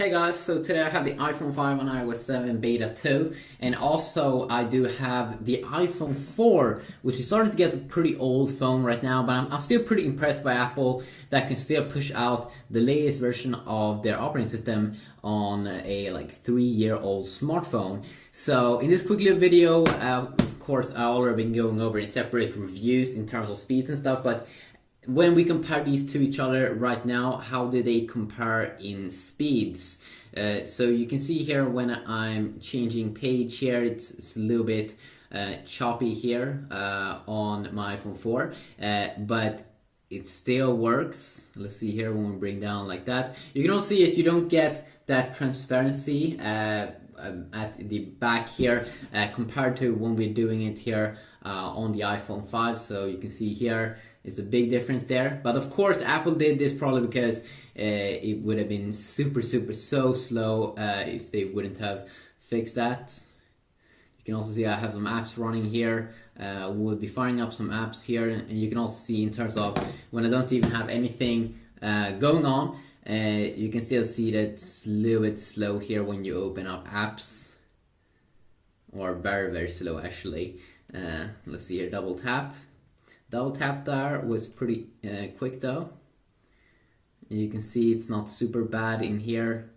Hey guys, so today I have the iPhone 5 on iOS 7 Beta 2, and also I do have the iPhone 4, which is starting to get a pretty old phone right now, but I'm still pretty impressed by Apple that can still push out the latest version of their operating system on a 3-year-old smartphone. So in this quick little video, of course I've already been going over in separate reviews in terms of speeds and stuff, but when we compare these to each other right now, how do they compare in speeds? So you can see here when I'm changing page here, it's a little bit choppy here on my iPhone 4, but it still works. Let's see here when we bring down like that. You can also see it, you don't get that transparency at the back here compared to when we're doing it here on the iPhone 5. So you can see here is a big difference there, but of course Apple did this probably because it would have been super so slow if they wouldn't have fixed that. You can also see I have some apps running here. We'll be firing up some apps here, and you can also see in terms of when I don't even have anything going on, you can still see that it's a little bit slow here when you open up apps, or very slow actually. Let's see here, double tap there was pretty quick though. And you can see it's not super bad in here,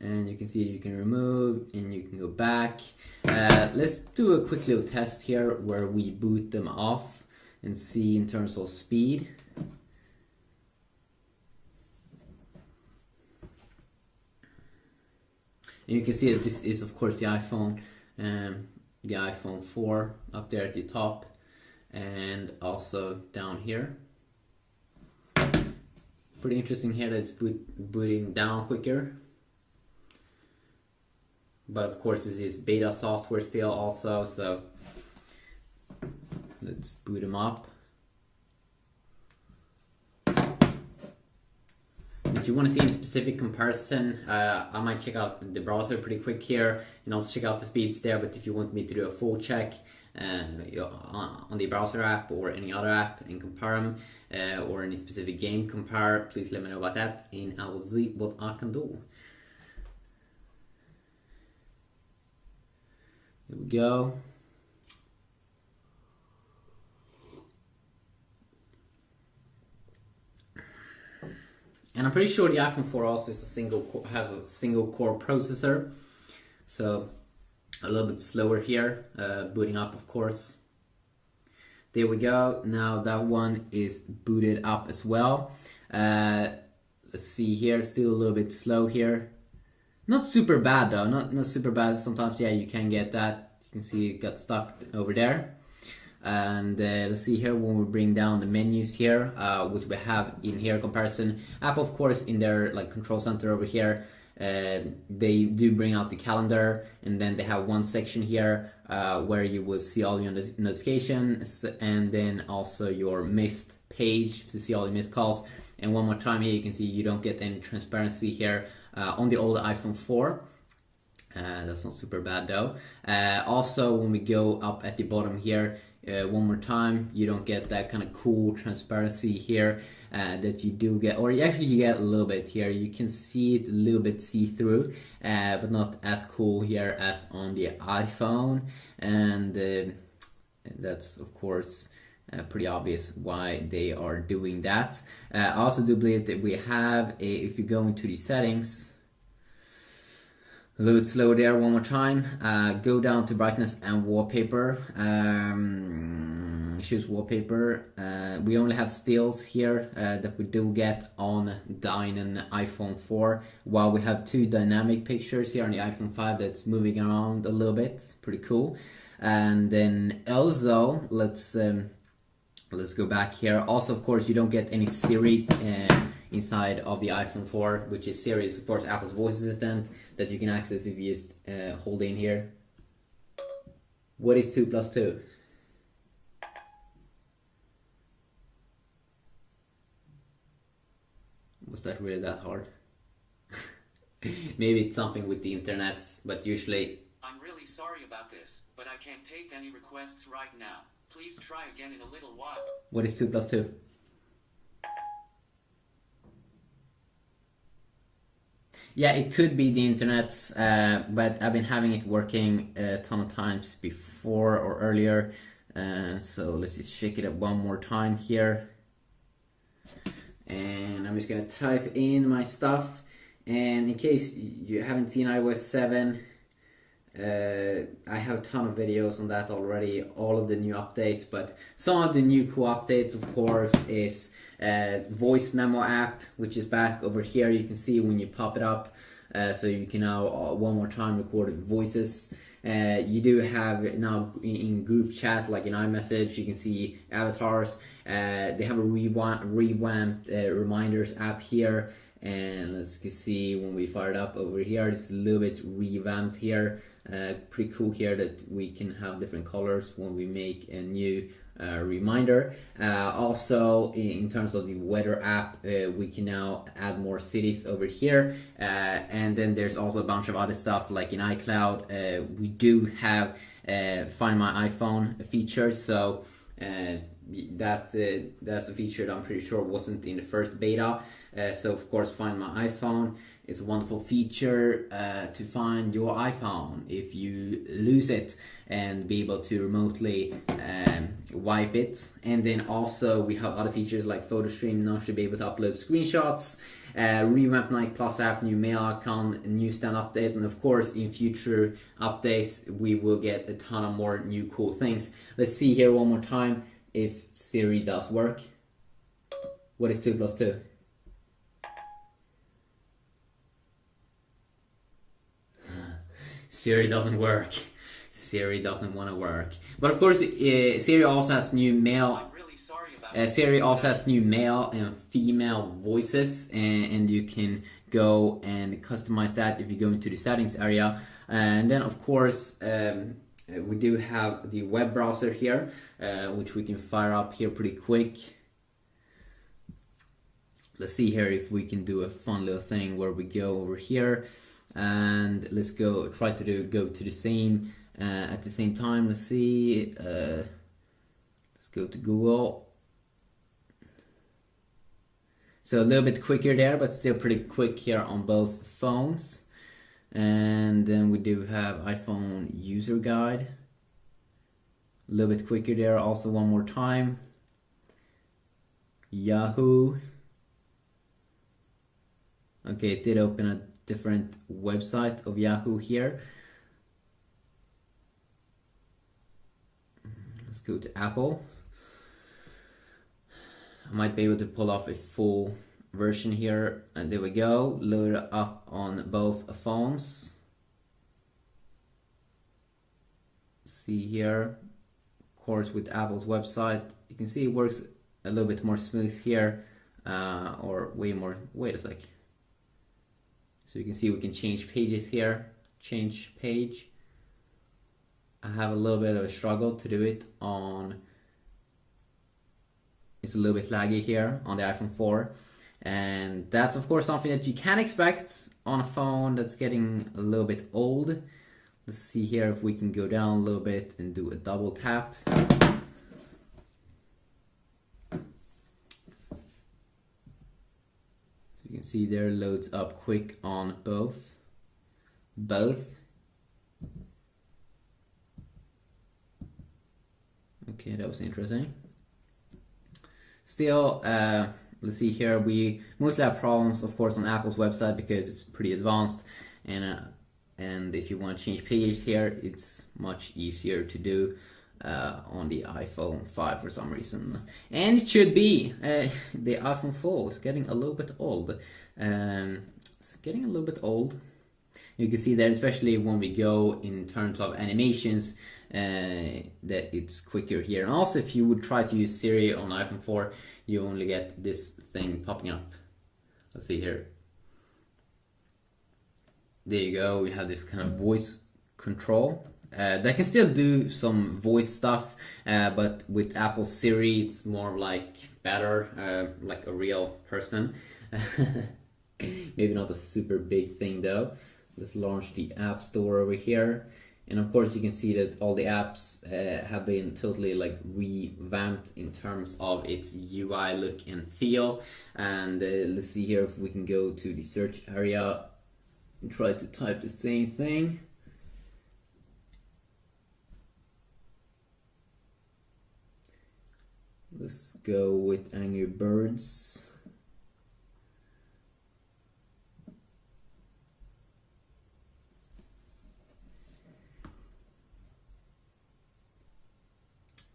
and you can see you can remove and you can go back. Let's do a quick little test here where we boot them off and see in terms of speed. And you can see that this is of course the iPhone 4 up there at the top, and also down here. Pretty interesting here that it's booting down quicker, but of course this is beta software still also, so let's boot them up. If you want to see any specific comparison, I might check out the browser pretty quick here and also check out the speeds there, but if you want me to do a full check on the browser app or any other app and compare them, or any specific game compare, please let me know about that and I will see what I can do. There we go. And I'm pretty sure the iPhone 4 also has a single core processor, so a little bit slower here, booting up of course. There we go, now that one is booted up as well. Let's see here, still a little bit slow here. Not super bad though, not super bad. Sometimes yeah, you can get that. You can see it got stuck over there. And let's see here when we bring down the menus here, which we have in here comparison. Apple of course in their control center over here, they do bring out the calendar, and then they have one section here where you will see all your notifications, and then also your missed page to see all your missed calls. And one more time here you can see you don't get any transparency here on the old iPhone 4. That's not super bad though. Also when we go up at the bottom here, one more time, you don't get that kind of cool transparency here that you do get, or actually you get a little bit here. You can see it a little bit see-through, but not as cool here as on the iPhone, and that's of course pretty obvious why they are doing that. I also do believe that we have if you go into the settings, a little bit slow there, one more time. Go down to brightness and wallpaper. Choose wallpaper. We only have stills here that we do get on the iPhone 4, while we have 2 dynamic pictures here on the iPhone 5 that's moving around a little bit. Pretty cool. And then also let's go back here. Also of course you don't get any Siri inside of the iPhone 4, which is Siri is of course Apple's voice assistant that you can access if you just hold in here. What is 2 plus 2? Was that really that hard? Maybe it's something with the internet, but usually... I'm really sorry about this, but I can't take any requests right now. Please try again in a little while. What is 2 plus 2? Yeah, it could be the internet, but I've been having it working a ton of times before or earlier. So let's just check it out one more time here. And I'm just gonna type in my stuff. And in case you haven't seen iOS 7, I have a ton of videos on that already, all of the new updates, but some of the new cool updates, of course, is voice memo app, which is back over here. You can see when you pop it up, so you can now one more time record voices. You do have now in group chat, like in iMessage, you can see avatars. They have a revamped reminders app here, and let's see when we fire it up over here. It's a little bit revamped here. Pretty cool here that we can have different colors when we make a new reminder. Also, in terms of the weather app, we can now add more cities over here, and then there's also a bunch of other stuff like in iCloud. We do have Find My iPhone feature, so that's a feature that I'm pretty sure wasn't in the first beta. So of course, Find My iPhone is a wonderful feature to find your iPhone if you lose it, and be able to remotely wipe it. And then also we have other features like photo stream. Now should be able to upload screenshots, revamp Nike Plus app, new mail icon, newsstand update, and of course in future updates we will get a ton of more new cool things. Let's see here one more time if Siri does work. What is 2 plus 2? Siri doesn't work. Siri doesn't want to work. But of course, Siri also has new mail. I'm really sorry about Siri also has new male and female voices, and you can go and customize that if you go into the settings area. And then of course, we do have the web browser here, which we can fire up here pretty quick. Let's see here if we can do a fun little thing where we go over here, and let's go try to go to the same at the same time. Let's see. Let's go to Google. So a little bit quicker there, but still pretty quick here on both phones. And then we do have iPhone user guide. A little bit quicker there, also one more time. Yahoo. Okay, it did open a different website of Yahoo here. Let's go to Apple. I might be able to pull off a full version here, and there we go. Load it up on both phones. See here, of course, with Apple's website, you can see it works a little bit more smooth here, or way more. Wait a sec. So you can see we can change pages here. Change page. I have a little bit of a struggle to do it on. It's a little bit laggy here on the iPhone 4, and that's of course something that you can expect on a phone that's getting a little bit old. Let's see here if we can go down a little bit and do a double tap. You can see there, loads up quick on both. Okay, that was interesting. Still, let's see here, we mostly have problems of course on Apple's website because it's pretty advanced, and if you want to change pages here, it's much easier to do on the iPhone 5 for some reason. And it should be. The iPhone 4 is getting a little bit old. It's getting a little bit old. You can see that, especially when we go in terms of animations, that it's quicker here. And also, if you would try to use Siri on iPhone 4, you only get this thing popping up. Let's see here. There you go. We have this kind of voice control. That can still do some voice stuff, but with Apple Siri, it's more like better, like a real person. Maybe not a super big thing though. Let's launch the App Store over here, and of course you can see that all the apps have been totally like revamped in terms of its UI look and feel. And let's see here if we can go to the search area. and try to type the same thing. Let's go with Angry Birds.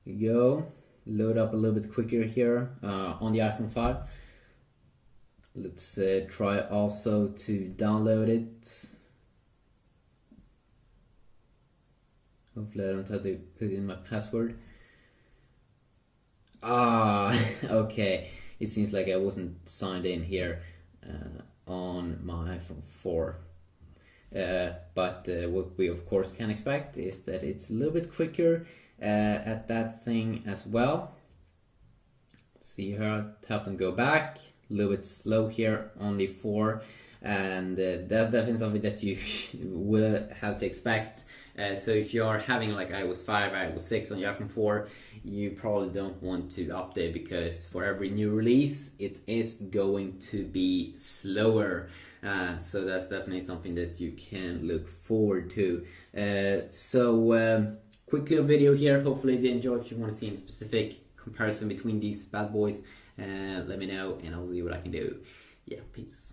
Here we go. Load up a little bit quicker here on the iPhone 5. Let's try also to download it. Hopefully I don't have to put in my password. Okay. It seems like I wasn't signed in here on my iPhone 4. But what we of course can expect is that it's a little bit quicker at that thing as well. See here, tap and go back. A little bit slow here on the 4, and that's definitely something that you will have to expect. So if you're having like iOS 5, iOS 6 on your iPhone 4, you probably don't want to update, because for every new release it is going to be slower. So that's definitely something that you can look forward to. Quick little video here. Hopefully you enjoy. If you want to see any specific comparison between these bad boys, let me know and I'll see what I can do. Yeah, peace.